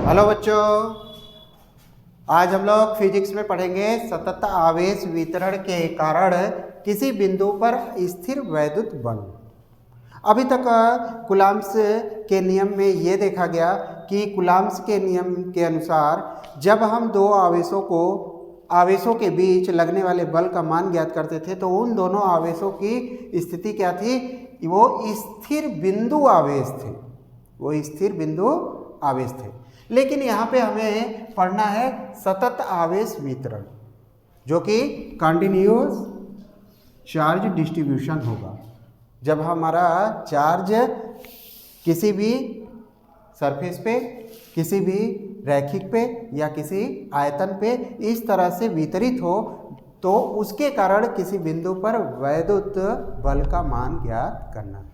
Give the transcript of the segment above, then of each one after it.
Hello बच्चों, आज हम लोग फिजिक्स में पढ़ेंगे सतत आवेश वितरण के कारण किसी बिंदु पर स्थिर वैद्युत बल। अभी तक कूलॉम्स के नियम में ये देखा गया कि कूलॉम्स के नियम के अनुसार जब हम दो आवेशों के बीच लगने वाले बल का मान ज्ञात करते थे तो उन दोनों आवेशों की स्थिति क्या थी? वो स्थिर बिंदु आवेश थे, वो स्थिर बिंदु आवेश थे। लेकिन यहाँ पे हमें पढ़ना है सतत आवेश वितरण, जो कि कंटिन्यूअस चार्ज डिस्ट्रीब्यूशन होगा। जब हमारा चार्ज किसी भी सरफेस पे, किसी भी रैखिक पे या किसी आयतन पे इस तरह से वितरित हो तो उसके कारण किसी बिंदु पर वैद्युत बल का मान ज्ञात करना है।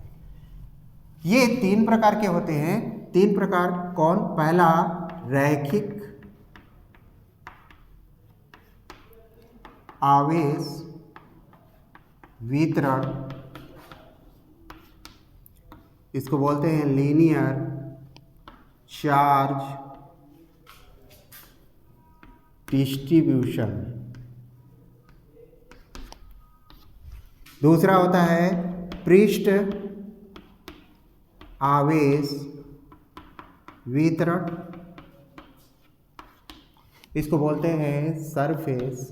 ये तीन प्रकार के होते हैं। तीन प्रकार कौन? पहला रैखिक आवेश वितरण, इसको बोलते हैं लीनियर चार्ज डिस्ट्रीब्यूशन। दूसरा होता है पृष्ठ आवेश वितरण, इसको बोलते हैं सरफेस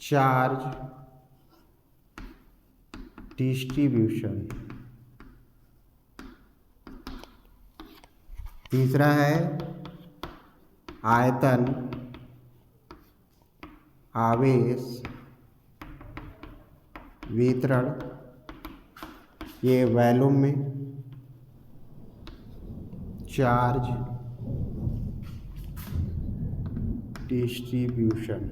चार्ज डिस्ट्रीब्यूशन। तीसरा है आयतन आवेश वितरण, ये वॉल्यूम में चार्ज डिस्ट्रीब्यूशन।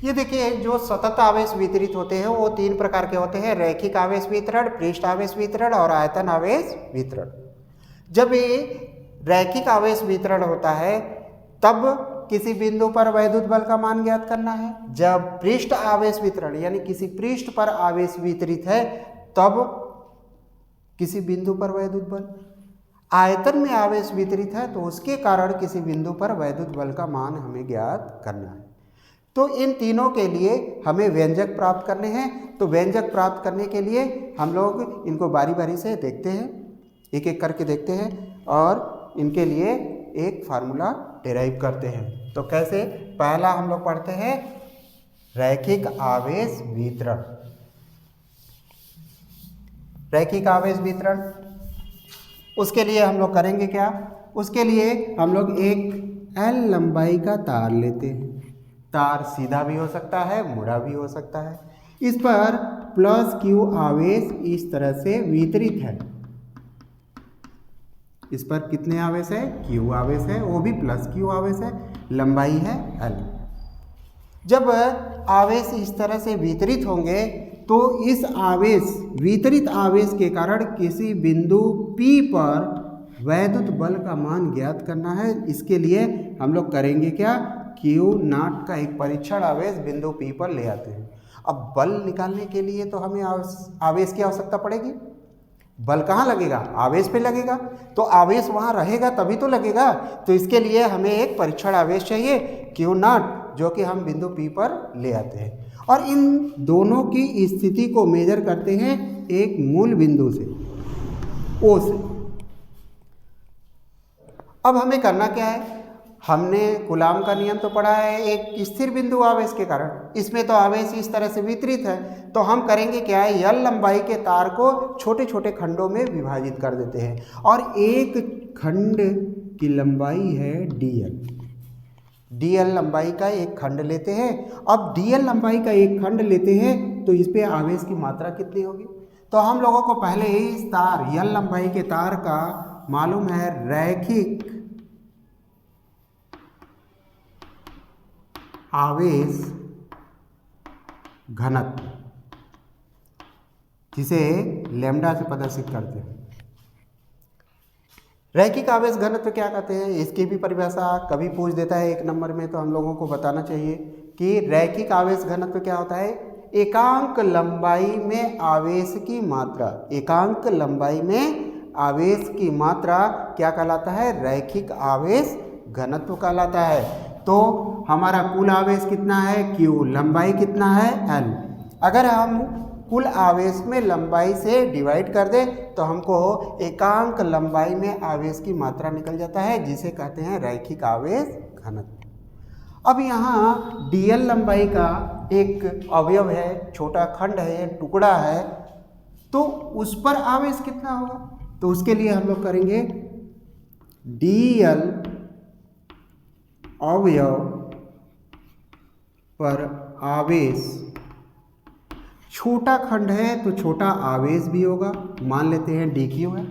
ये देखिए, जो सतत आवेश वितरित होते हैं वो तीन प्रकार के होते हैं: रैखिक आवेश वितरण, पृष्ठ आवेश वितरण और आयतन आवेश वितरण। जब ये रैखिक आवेश वितरण होता है तब किसी बिंदु पर वैद्युत बल का मान ज्ञात करना है। जब पृष्ठ आवेश वितरण यानी किसी पृष्ठ पर आवेश वितरित है तब किसी बिंदु पर वैद्युत बल। आयतन में आवेश वितरित है तो उसके कारण किसी बिंदु पर वैद्युत बल का मान हमें ज्ञात करना है। तो इन तीनों के लिए हमें व्यंजक प्राप्त करने हैं। तो व्यंजक प्राप्त करने के लिए हम लोग इनको बारी बारी से देखते हैं, एक एक करके देखते हैं और इनके लिए एक फार्मूला डिराइव करते हैं। तो कैसे? पहला हम लोग पढ़ते हैं रैखिक आवेश वितरण। रैखिक आवेश वितरण, उसके लिए हम लोग करेंगे क्या? उसके लिए हम लोग एक L लंबाई का तार लेते हैं। तार सीधा भी हो सकता है, मुड़ा भी हो सकता है। इस पर प्लस Q आवेश इस तरह से वितरित है। इस पर कितने आवेश है? Q आवेश है, वो भी प्लस Q आवेश है, लंबाई है L। जब आवेश इस तरह से वितरित होंगे तो इस वितरित आवेश के कारण किसी बिंदु P पर वैद्युत बल का मान ज्ञात करना है। इसके लिए हम लोग करेंगे क्या? Q नॉट का एक परीक्षण आवेश बिंदु P पर ले आते हैं। अब बल निकालने के लिए तो हमें आवेश की आवश्यकता पड़ेगी। बल कहाँ लगेगा? आवेश पे लगेगा। तो आवेश वहाँ रहेगा तभी तो लगेगा। तो इसके लिए हमें एक परीक्षण आवेश चाहिए Q नॉट, जो कि हम बिंदु P पर ले आते हैं और इन दोनों की स्थिति को मेजर करते हैं एक मूल बिंदु से, O से। अब हमें करना क्या है? हमने कूलॉम का नियम तो पढ़ा है एक स्थिर बिंदु आवेश के कारण। इसमें तो आवेश इस तरह से वितरित है तो हम करेंगे क्या है? L लंबाई के तार को छोटे छोटे खंडों में विभाजित कर देते हैं और एक खंड की लंबाई है DL। DL लंबाई का एक खंड लेते हैं। अब DL लंबाई का एक खंड लेते हैं तो इस पे आवेश की मात्रा कितनी होगी? तो हम लोगों को पहले ही इस तार L लंबाई के तार का मालूम है रैखिक आवेश घनत्व, जिसे लैम्डा से प्रदर्शित करते हैं। रैखिक आवेश घनत्व क्या कहते हैं? इसकी भी परिभाषा कभी पूछ देता है एक नंबर में, तो हम लोगों को बताना चाहिए कि रैखिक आवेश घनत्व क्या होता है। एकांक लंबाई में आवेश की मात्रा, एकांक लंबाई में आवेश की मात्रा क्या कहलाता है? रैखिक आवेश घनत्व कहलाता है। तो हमारा कुल आवेश कितना है? Q। लंबाई कितना है? L। अगर हम कुल आवेश में लंबाई से डिवाइड कर दें तो हमको एकांक लंबाई में आवेश की मात्रा निकल जाता है, जिसे कहते हैं रैखिक आवेश घनत्व। अब यहाँ dl लंबाई का एक अवयव है, छोटा खंड है, टुकड़ा है, तो उस पर आवेश कितना होगा? तो उसके लिए हम लोग करेंगे dl अवयव पर आवेश। छोटा खंड है तो छोटा आवेश भी होगा, मान लेते हैं dq है,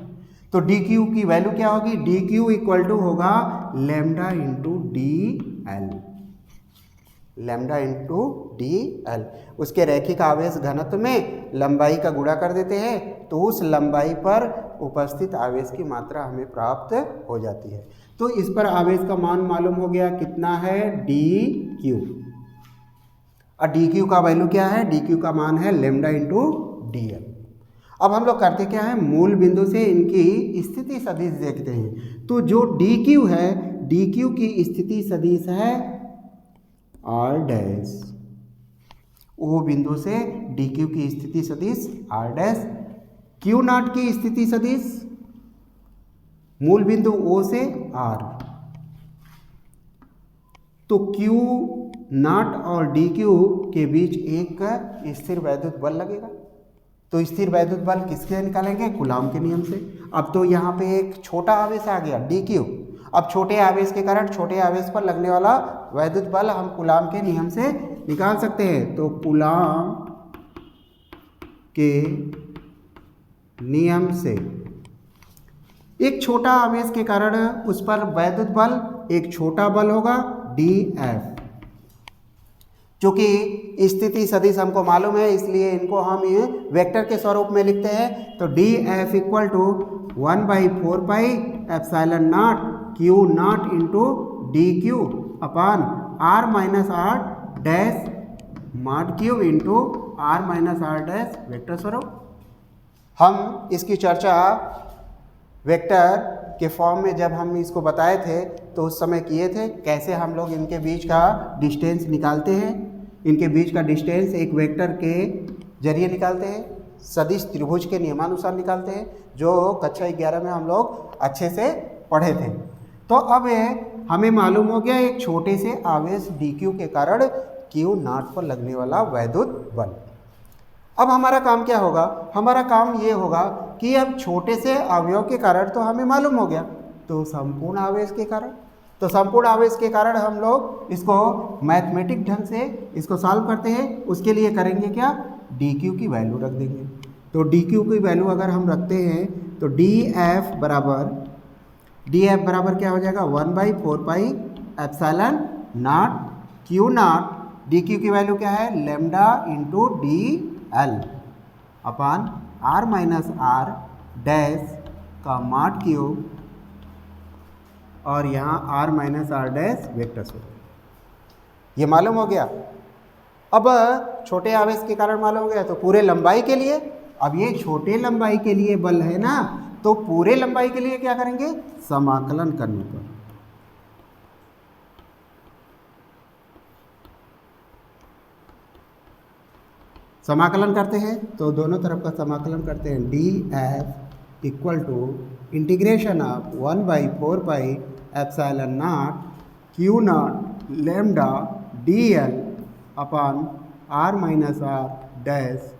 तो dq की वैल्यू क्या होगी? dq इक्वल टू होगा lambda into dl, lambda into dl। उसके रैखिक आवेश घनत्व में लंबाई का गुणा कर देते हैं तो उस लंबाई पर उपस्थित आवेश की मात्रा हमें प्राप्त हो जाती है। तो इस पर आवेश का मान मालूम हो गया, कितना है? dq। और dq का वैल्यू क्या है? dq का मान है लैम्डा इंटू dl। अब हम लोग करते क्या है? मूल बिंदु से इनकी स्थिति सदिश देखते हैं। तो जो dq है, dq की स्थिति सदिश है r डैश। ओ बिंदु से dq की स्थिति सदिश r डैश। q नॉट की स्थिति सदिश मूल बिंदु O से r। तो Q नॉट और dq के बीच एक स्थिर वैद्युत बल लगेगा। तो स्थिर वैद्युत बल किसके निकालेंगे? कूलाम के नियम से। अब तो यहाँ पे एक छोटा आवेश आ गया dq। अब छोटे आवेश के कारण छोटे आवेश पर लगने वाला वैद्युत बल हम कूलाम के नियम से निकाल सकते हैं। तो कूलाम के नियम से एक छोटा आवेश के कारण उस पर वैद्युत बल एक छोटा बल होगा dF। चूंकि स्थिति सदिश हमको मालूम है इसलिए इनको हम ये वेक्टर के स्वरूप में लिखते हैं। तो dF equal to 1/4 pi epsilon not Q naught into dQ upon r minus are dash mod Q into r minus are dash vector स्वरूप। हम इसकी चर्चा वेक्टर के फॉर्म में जब हम इसको बताए थे तो उस समय किए थे, कैसे हम लोग इनके बीच का डिस्टेंस निकालते हैं। इनके बीच का डिस्टेंस एक वेक्टर के जरिए निकालते हैं, सदिश त्रिभुज के नियमानुसार निकालते हैं, जो कक्षा 11 में हम लोग अच्छे से पढ़े थे। तो अब हमें मालूम हो गया एक छोटे से आवेश dq के कारण Q नॉट पर लगने वाला वैद्युत बल। अब हमारा काम क्या होगा? हमारा काम ये होगा कि अब छोटे से अवयव के कारण तो हमें मालूम हो गया, तो संपूर्ण आवेश के कारण, तो संपूर्ण आवेश के कारण हम लोग इसको मैथमेटिक ढंग से इसको सॉल्व करते हैं। उसके लिए करेंगे क्या? dq की वैल्यू रख देंगे। तो dq की वैल्यू अगर हम रखते हैं तो dF बराबर क्या हो जाएगा? 1/4 pi epsilon not Q not, dq की वैल्यू क्या है? Lambda into dl upon r minus are dash का मॉड क्यूब और यहाँ r minus are dash vector स्वरूप। ये मालूम हो गया। अब छोटे आवेश के कारण मालूम हो गया, तो पूरे लंबाई के लिए, अब ये छोटे लंबाई के लिए बल है ना, तो पूरे लंबाई के लिए क्या करेंगे? समाकलन करने पर समाकलन करते हैं तो दोनों तरफ का समाकलन करते हैं। dF equal to integration of 1/4 pi epsilon not Q not lambda dl upon r minus are dash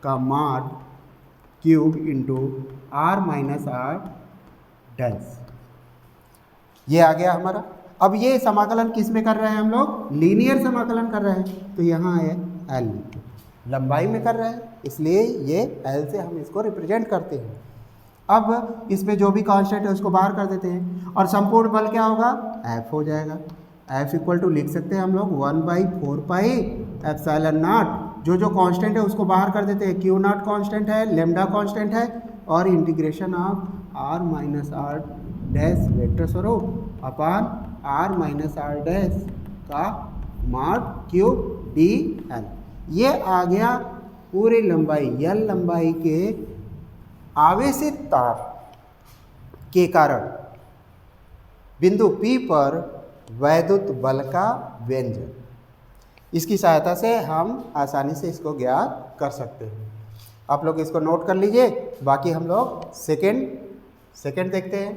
का mod cube into r minus are dash. ये आ गया हमारा। अब ये समाकलन किस में कर रहे हैं हम लोग? लीनियर समाकलन कर रहे हैं। तो यहाँ है L, लंबाई में कर रहे हैं, इसलिए ये L से हम इसको रिप्रेजेंट करते हैं। अब इसमें जो भी कांस्टेंट है उसको बाहर कर देते हैं और संपूर्ण बल क्या होगा? F हो जाएगा। F इक्वल टू लिख सकते हैं हम लोग 1/4 पाई एप्सिलॉन नॉट, जो कांस्टेंट है उसको बाहर कर देते हैं। Q नॉट कांस्टेंट है, लैम्डा कांस्टेंट है, और integration of r minus are dash vector स्वरूप upon r minus are dash का मॉड क्यूब dl। ये आ गया पूरी लंबाई L लंबाई के आवेशित तार। के कारण बिंदु P पर वैद्युत बल का व्यंजन। इसकी सहायता से हम आसानी से इसको ज्ञात कर सकते हैं। आप लोग इसको नोट कर लीजिए। बाकी हम लोग सेकंड देखते हैं।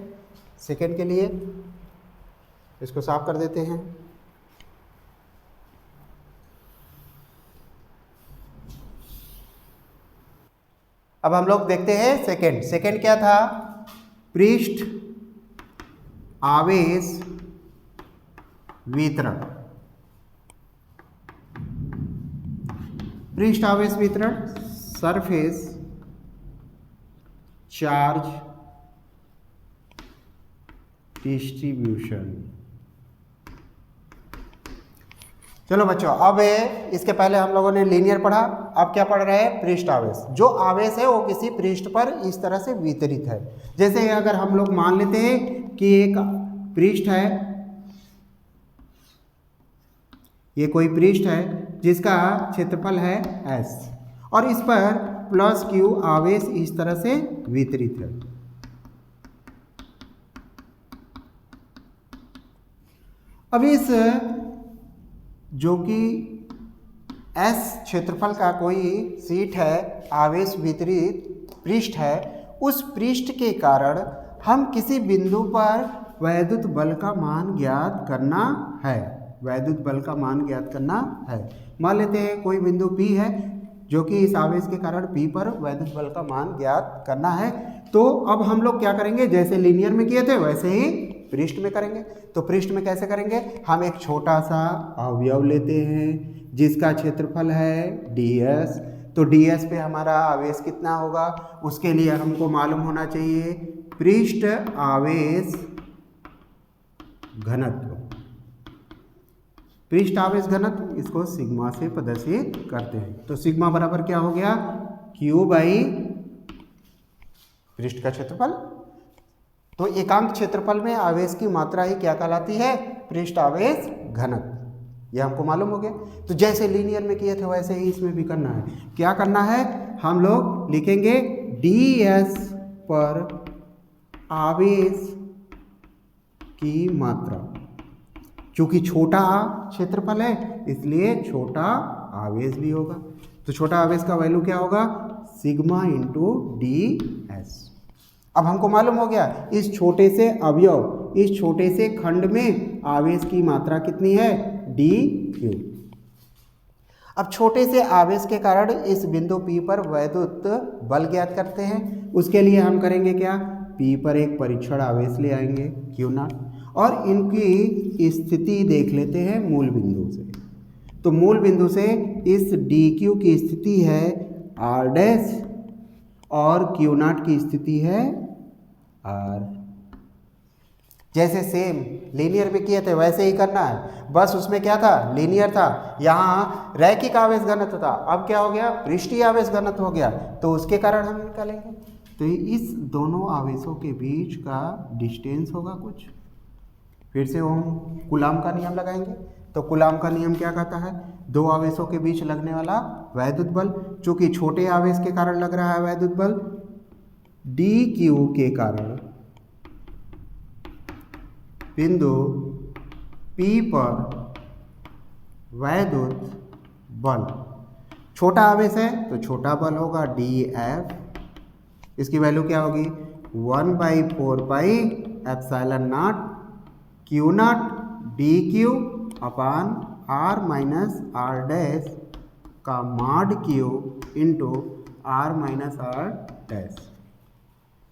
सेकंड के लिए इसको साफ कर देते हैं। अब हम लोग देखते हैं सेकंड क्या था? पृष्ठ आवेश वितरण। पृष्ठ आवेश वितरण, सरफेस चार्ज डिस्ट्रीब्यूशन। चलो बच्चों, अब इसके पहले हम लोगों ने लीनियर पढ़ा। अब क्या पढ़ रहे हैं? पृष्ठ आवेश। जो आवेश है वो किसी पृष्ठ पर इस तरह से वितरित है। जैसे अगर हम लोग मान लेते हैं कि एक पृष्ठ है, ये कोई पृष्ठ है जिसका क्षेत्रफल है S और इस पर प्लस Q आवेश इस तरह से वितरित है। अब इस जो कि S क्षेत्रफल का कोई शीट है, आवेश वितरित पृष्ठ है, उस पृष्ठ के कारण हम किसी बिंदु पर वैद्युत बल का मान ज्ञात करना है। वैद्युत बल का मान ज्ञात करना है। मान लेते हैं कोई बिंदु P है जो कि इस आवेश के कारण P पर वैद्युत बल का मान ज्ञात करना है। तो अब हम लोग क्या करेंगे? जैसे लीनियर में किए थे वैसे ही पृष्ठ में करेंगे। तो पृष्ठ में कैसे करेंगे? हम एक छोटा सा अवयव लेते हैं जिसका क्षेत्रफल है ds। तो ds पे हमारा आवेश कितना होगा? उसके लिए हमको मालूम होना चाहिए पृष्ठ आवेश घनत्व। पृष्ठ आवेश घनत्व, इसको सिग्मा से प्रदर्शित करते हैं। तो सिग्मा बराबर क्या हो गया? Q बाई पृष्ठ का क्षेत्रफल। तो एकांक क्षेत्रफल में आवेश की मात्रा ही क्या कहलाती है? पृष्ठ आवेश घनत्व। यह हमको मालूम हो गया। तो जैसे लीनियर में किए थे वैसे ही इसमें भी करना है। क्या करना है? हम लोग लिखेंगे ds पर आवेश की मात्रा। क्योंकि छोटा क्षेत्रफल है इसलिए छोटा आवेश भी होगा। तो छोटा आवेश का वैल्यू क्या होगा? Sigma into ds। अब हमको मालूम हो गया इस छोटे से अवयव, इस छोटे से खंड में आवेश की मात्रा कितनी है? dq। अब छोटे से आवेश के कारण इस बिंदु P पर वैद्युत बल ज्ञात करते हैं। उसके लिए हम करेंगे क्या? P पर एक परीक्षण आवेश ले आएंगे Q0 और इनकी स्थिति देख लेते हैं मूल बिंदु से। तो मूल बिंदु से इस dq की स्थिति है r डैश और Q0 की स्थिति है r। जैसे सेम लीनियर में किए थे वैसे ही करना है। बस उसमें क्या था? लीनियर था। यहाँ रैखिक आवेश घनत्व था। अब क्या हो गया? पृष्ठीय आवेश घनत्व हो गया। तो उसके कारण हम निकालेंगे। तो इस दोनों आवेशों के बीच का डिस्टेंस होगा कुछ। फिर से हम कूलाम का नियम लगाएंगे। तो कूलाम का नियम क्या कहता है? दो आवेशों के बीच लगने वाला वैद्युत बल। चूंकि छोटे आवेश के कारण लग रहा है वैद्युत बल, dq के कारण बिंदु P पर वैद्युत बल, छोटा आवेश है तो छोटा बल होगा dF। इसकी वैल्यू क्या होगी? 1/4 pi epsilon not Q0 dq upon r minus r dash का mod q into r minus r dash.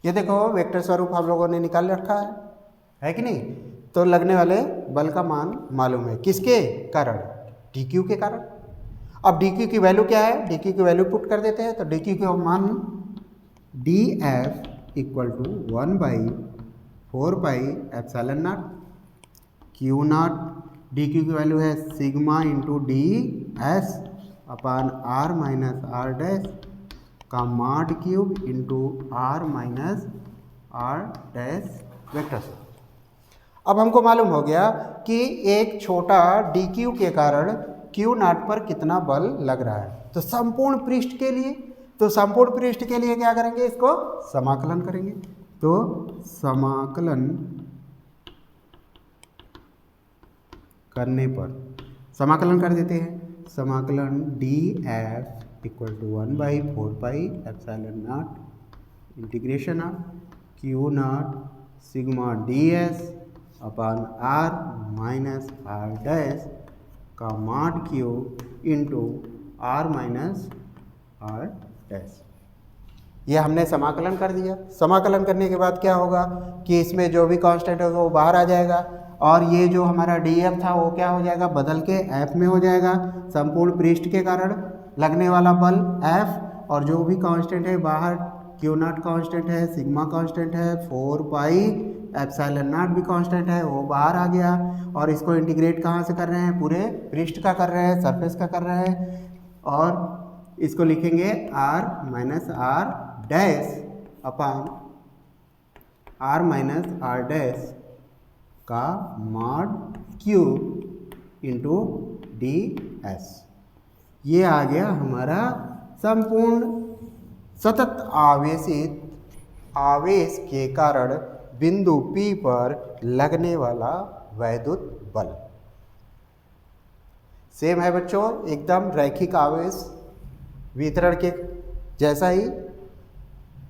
ये देखो वेक्टर स्वरूप हम लोगों ने निकाल रखा है कि नहीं? तो लगने वाले बल का मान मालूम है। किसके कारण? dq के कारण। अब dq की वैल्यू क्या है? dq की वैल्यू पुट कर देते हैं। तो dq का मान dF equal to 1/4 pi epsilon not Q0 dq की वैल्यू है sigma into ds upon r minus r dash का mod cube into r minus r dash vector से। अब हमको मालूम हो गया कि एक छोटा dq के कारण Q0 पर कितना बल लग रहा है। तो संपूर्ण पृष्ठ के लिए क्या करेंगे? इसको समाकलन करेंगे। तो समाकलन करने पर समाकलन कर देते हैं। समाकलन df equal to 1/4πε0 integration of Q0 sigma ds upon r minus r dash का mod Q into r minus r dash. ये हमने समाकलन कर दिया। समाकलन करने के बाद क्या होगा कि इसमें जो भी कांस्टेंट होगा वो बाहर आ जाएगा और ये जो हमारा df था वो क्या हो जाएगा, बदल के f में हो जाएगा। संपूर्ण पृष्ठ के कारण लगने वाला बल f और जो भी कांस्टेंट है बाहर Q0 कांस्टेंट है, सिग्मा कांस्टेंट है, 4πε0 भी कांस्टेंट है, वो बाहर आ गया। और इसको इंटीग्रेट कहाँ से कर रहे हैं, पूरे पृष्ठ का कर रहे हैं, सरफेस का कर रहे हैं। और इसको लिखेंगे r minus r dash upon r minus r dash का मॉड Q इंटू ds। ये आ गया हमारा संपूर्ण सतत आवेश के कारण बिंदु P पर लगने वाला वैद्युत बल। सेम है बच्चों, एकदम रैखिक आवेश वितरण के जैसा ही,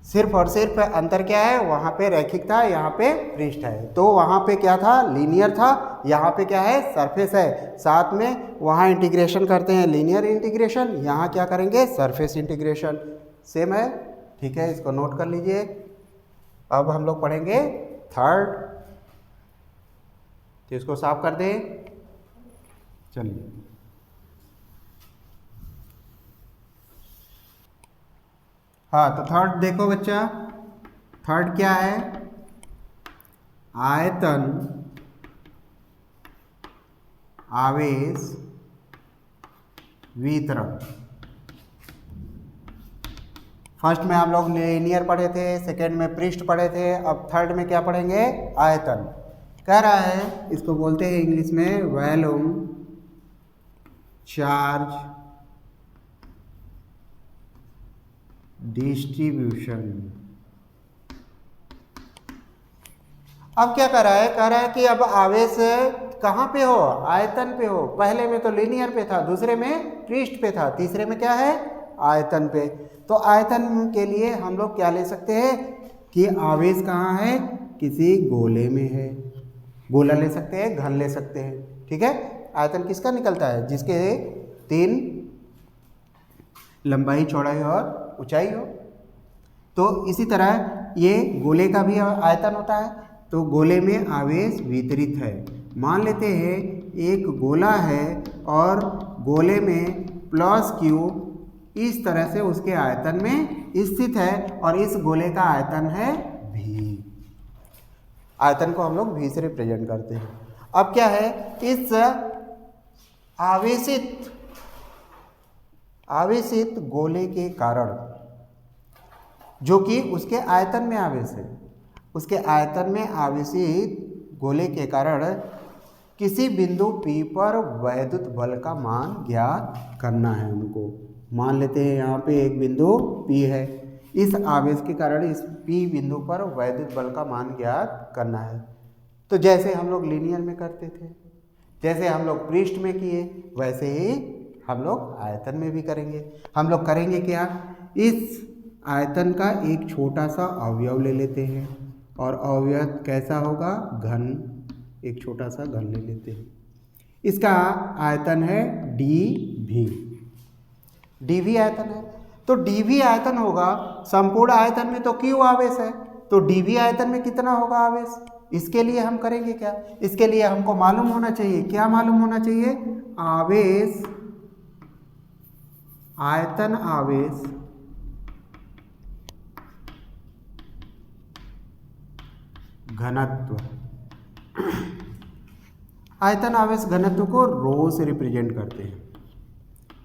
सिर्फ और सिर्फ अंतर क्या है, वहाँ पे रैखिक था, यहाँ पे पृष्ठ है। तो वहाँ पे क्या था, लीनियर था, यहाँ पे क्या है, सरफेस है। साथ में वहाँ इंटीग्रेशन करते हैं लीनियर इंटीग्रेशन, यहाँ क्या करेंगे, सरफेस इंटीग्रेशन। सेम है, ठीक है, इसको नोट कर लीजिए। अब हम लोग पढ़ेंगे थर्ड, तो इसको साफ कर दें। चलिए, हाँ, तो थर्ड देखो बच्चा, थर्ड क्या है, आयतन आवेश वितरण। फर्स्ट में हम लोग लीनियर पढ़े थे, सेकेंड में पृष्ठ पढ़े थे, अब थर्ड में क्या पढ़ेंगे, आयतन। कह रहा है, इसको बोलते हैं इंग्लिश में वॉल्यूम चार्ज डिस्ट्रीब्यूशन। अब क्या कर रहा है, कह रहा है कि अब आवेश कहाँ पे हो, आयतन पे हो। पहले में तो लीनियर पे था, दूसरे में पृष्ठ पे था, तीसरे में क्या है, आयतन पे। तो आयतन के लिए हम लोग क्या ले सकते हैं कि आवेश कहाँ है, किसी गोले में है। गोला ले सकते हैं, घन ले सकते हैं, ठीक है। आयतन किसका निकलता है, जिसके 3 लंबाई, चौड़ाई और ऊंचाई हो। तो इसी तरह ये गोले का भी आयतन होता है। तो गोले में आवेश वितरित है। मान लेते हैं एक गोला है और गोले में प्लस Q इस तरह से उसके आयतन में स्थित है और इस गोले का आयतन है V। आयतन को हम लोग V से रिप्रेजेंट करते हैं। अब क्या है, इस आवेशित गोले के कारण, जो कि उसके आयतन में आवेश है, उसके आयतन में आवेशित गोले के कारण किसी बिंदु P पर वैद्युत बल का मान ज्ञात करना है हमको। मान लेते हैं यहाँ पे एक बिंदु P है, इस आवेश के कारण इस P बिंदु पर वैद्युत बल का मान ज्ञात करना है। तो जैसे हम लोग लीनियर में करते थे, जैसे हम लोग पृष्ठ में किए, वैसे ही हम लोग आयतन में भी करेंगे। हम लोग करेंगे क्या, इस आयतन का एक छोटा सा अवयव ले लेते हैं और अवयव कैसा होगा, घन, एक छोटा सा घन ले लेते हैं। इसका आयतन है dV। dV आयतन है, तो dV आयतन होगा। संपूर्ण आयतन में तो Q आवेश है, तो dV आयतन में कितना होगा आवेश। इसके लिए हम करेंगे क्या, इसके लिए हमको मालूम होना चाहिए, क्या मालूम होना चाहिए, आवेश, आयतन आवेश घनत्व। आयतन आवेश घनत्व को रो से रिप्रेजेंट करते हैं।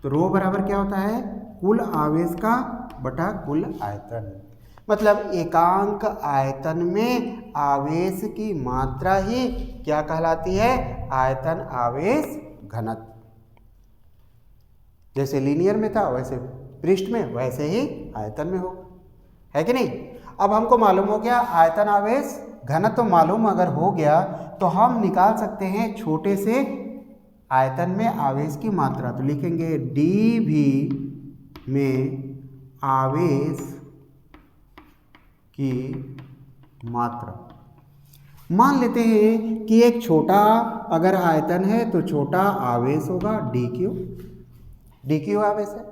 तो रो बराबर क्या होता है, कुल आवेश का बटा कुल आयतन। मतलब एकांक आयतन में आवेश की मात्रा ही क्या कहलाती है, आयतन आवेश घनत्व। जैसे लीनियर में था वैसे पृष्ठ में, वैसे ही आयतन में हो, है कि नहीं। अब हमको मालूम हो गया आयतन आवेश घनत्व मालूम अगर हो गया तो हम निकाल सकते हैं छोटे से आयतन में आवेश की मात्रा। तो लिखेंगे dV में आवेश की मात्रा। मान लेते हैं कि एक छोटा अगर आयतन है तो छोटा आवेश होगा dq आवेश है।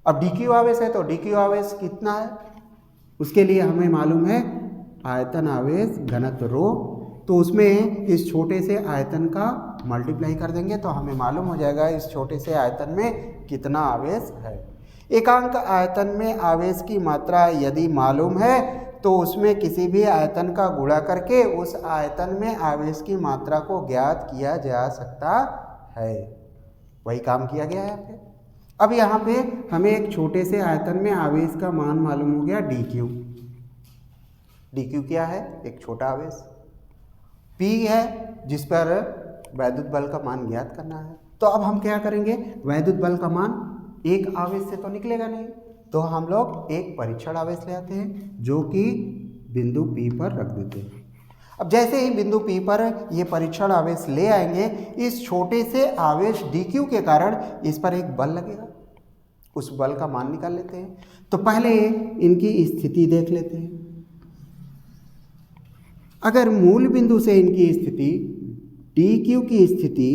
अब dq आवेश है तो dq आवेश कितना है उसके लिए हमें मालूम है आयतन आवेश घनत्व रो। तो उसमें इस छोटे से आयतन का मल्टीप्लाई कर देंगे तो हमें मालूम हो जाएगा इस छोटे से आयतन में कितना आवेश है। एकांक आयतन में आवेश की मात्रा यदि मालूम है तो उसमें किसी भी आयतन का गुणा करके उस आयतन में आवेश की मात्रा को ज्ञात किया जा सकता है। वही काम किया गया है यहाँ पे। अब यहाँ पे हमें एक छोटे से आयतन में आवेश का मान मालूम हो गया dq क्या है, एक छोटा आवेश। p है जिस पर वैद्युत बल का मान ज्ञात करना है। तो अब हम क्या करेंगे, वैद्युत बल का मान एक आवेश से तो निकलेगा नहीं, तो हम लोग एक परीक्षण आवेश ले आते हैं जो कि बिंदु P पर रख देते हैं। अब जैसे ही बिंदु P पर ये परीक्षण आवेश ले आएंगे, इस छोटे से आवेश dq के कारण इस पर एक बल लगेगा, उस बल का मान निकाल लेते हैं। तो पहले इनकी स्थिति देख लेते हैं। अगर मूल बिंदु से इनकी स्थिति dq की स्थिति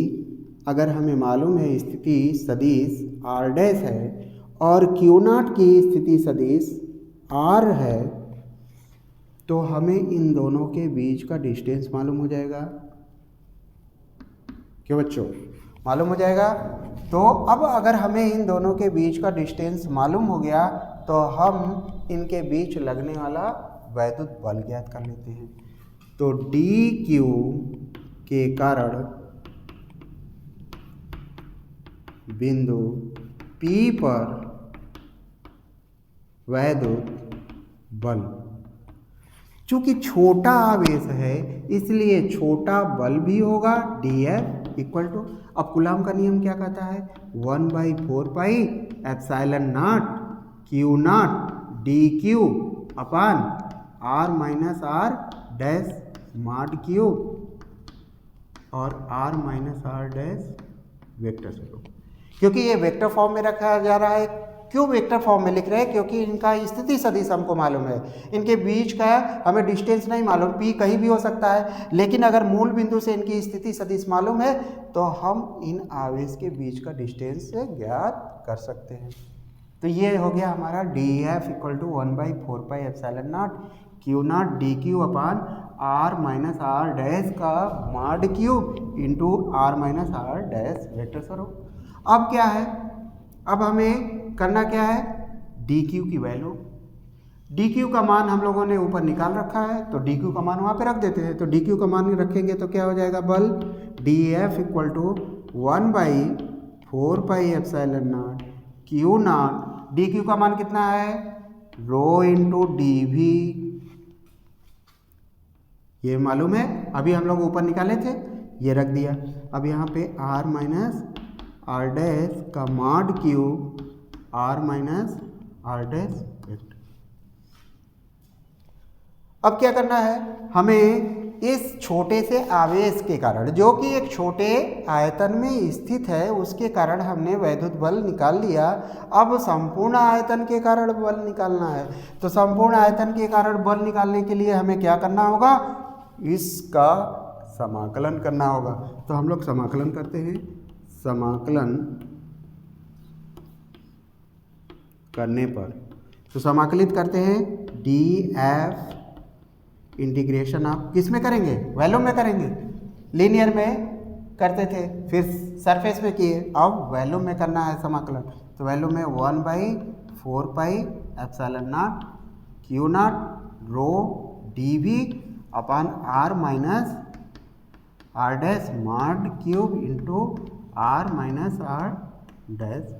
अगर हमें मालूम है स्थिति सदिश r डैश है और q नॉट की स्थिति सदिश r है, तो हमें इन दोनों के बीच का डिस्टेंस मालूम हो जाएगा। क्यों बच्चों, मालूम हो जाएगा। तो अब अगर हमें इन दोनों के बीच का डिस्टेंस मालूम हो गया तो हम इनके बीच लगने वाला वैद्युत बल ज्ञात कर लेते हैं। तो dq के कारण बिंदु P पर वैद्युत बल, चूंकि छोटा आवेश है इसलिए छोटा बल भी होगा dF इक्वल टू, अब कूलाम का नियम क्या कहता है, 1/4 pi epsilon not Q not dQ upon R minus R dash mod Q और R minus R dash vector स्वरूप। क्योंकि ये वेक्टर फॉर्म में रखा जा रहा है, क्यों वेक्टर फॉर्म में लिख रहे हैं, क्योंकि इनका स्थिति सदिश हमको मालूम है, इनके बीच का हमें डिस्टेंस नहीं मालूम, P कहीं भी हो सकता है, लेकिन अगर मूल बिंदु से इनकी स्थिति सदिश मालूम है तो हम इन आवेश के बीच का डिस्टेंस ज्ञात कर सकते हैं। तो ये हो गया हमारा dF equal to 1/4 pi epsilon not Q not dQ upon R minus R dash का mod Q into R minus R dash vector स्वरूप। अब क्या है, अब हमें करना क्या है, dq की वैल्यू, dq का मान हम लोगों ने ऊपर निकाल रखा है तो dq का मान वहाँ पे रख देते हैं। तो dq का मान रखेंगे तो क्या हो जाएगा, बल dF equal to 1/4 pi epsilon not Q not, dq का मान कितना है, रो इंटू dV, ये मालूम है, अभी हम लोग ऊपर निकाले थे, ये रख दिया। अब यहाँ पे R माइनस R डैश का mod Q R minus R dash vector. अब क्या करना है, हमें इस छोटे से आवेश के कारण, जो कि एक छोटे आयतन में स्थित है, उसके कारण हमने वैद्युत बल निकाल लिया। अब संपूर्ण आयतन के कारण बल निकालना है। तो संपूर्ण आयतन के कारण बल निकालने के लिए हमें क्या करना होगा, इसका समाकलन करना होगा। तो हम लोग समाकलन करते हैं। समाकलन करने पर तो समाकलित करते हैं dF इंटीग्रेशन आप किस में करेंगे, वैल्यूम में करेंगे, लीनियर में करते थे, फिर सरफेस में किए, अब वैल्यूम में करना है समाकलन। तो वैल्यूम में 1/4 pi epsilon not Q naught rho dV upon R minus R dash mod cube into R minus R dash.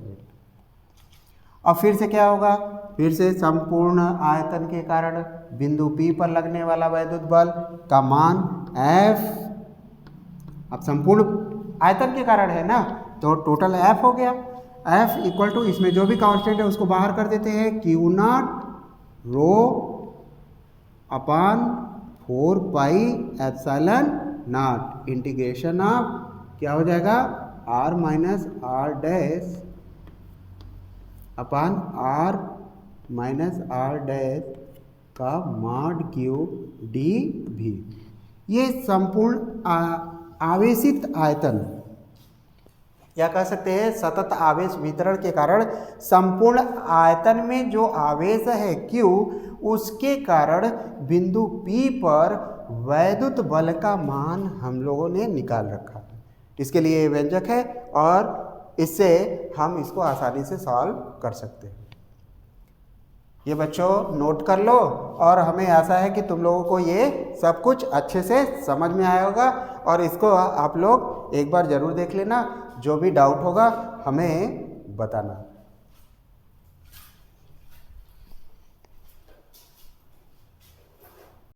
अब फिर से क्या होगा, फिर से संपूर्ण आयतन के कारण बिंदु P पर लगने वाला वैद्युत बल का मान F, अब संपूर्ण आयतन के कारण है ना, तो टोटल F हो गया। F इक्वल टू, इसमें जो भी कांस्टेंट है उसको बाहर कर देते हैं, Q naught rho upon 4 pi epsilon naught integration of क्या हो जाएगा r minus are dash upon r minus are dash का मॉड क्यूब डी भी। ये संपूर्ण आवेशित आयतन या कह सकते हैं सतत आवेश वितरण के कारण संपूर्ण आयतन में जो आवेश है Q उसके कारण बिंदु P पर वैद्युत बल का मान हम लोगों ने निकाल रखा है। इसके लिए ये व्यंजक है और इससे हम इसको आसानी से सॉल्व कर सकते हैं। ये बच्चों नोट कर लो और हमें आशा है कि तुम लोगों को ये सब कुछ अच्छे से समझ में आया होगा और इसको आप लोग एक बार ज़रूर देख लेना। जो भी डाउट होगा हमें बताना।